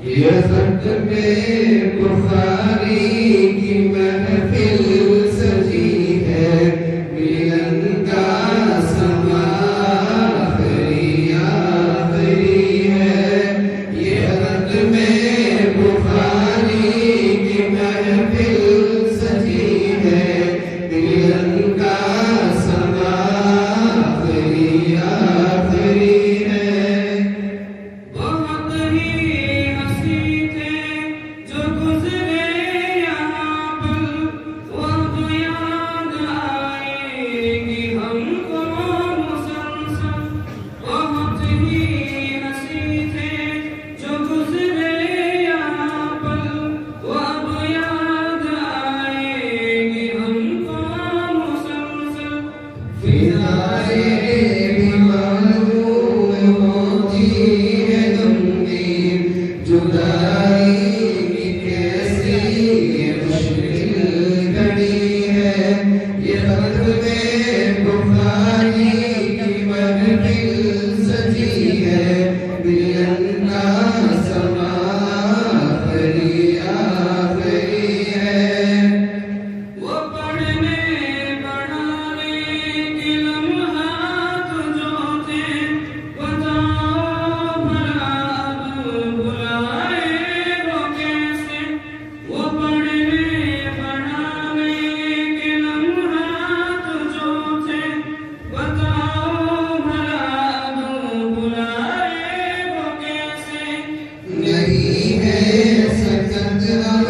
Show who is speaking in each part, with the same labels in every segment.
Speaker 1: ये ख़त्मे बुखारी की महफिल सजी है, मिलन का समा आखिरी आखिरी है। ये ख़त्मे बुखारी की महफिल सजी है, मिलन का समा आखिरी आखिरी है। जुदाई की कैसी मुश्किल घड़ी है, ये ख़त्मे बुखारी की महफिल सजी है, मिलन का समा आखिरी आखिरी है।
Speaker 2: वो पढ़ने पढ़ाने के लम्हात जो थे, बताओ भला अब बुलाए वो कैसे। वो पढ़ने पढ़ाने के लम्हात जो थे, बताओ भला अब बुलाए वो कैसे।
Speaker 1: नहीं है सकत अब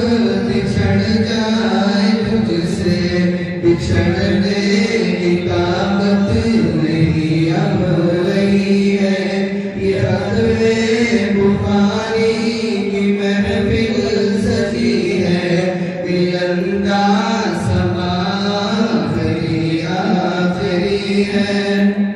Speaker 1: बिछड़ जाए तुझसे, बिछड़ने की ताकत नहीं अब रही है। ये ख़त्मे बुखारी की महफिल सजी है, मिलन का समा आखिरी आखिरी है।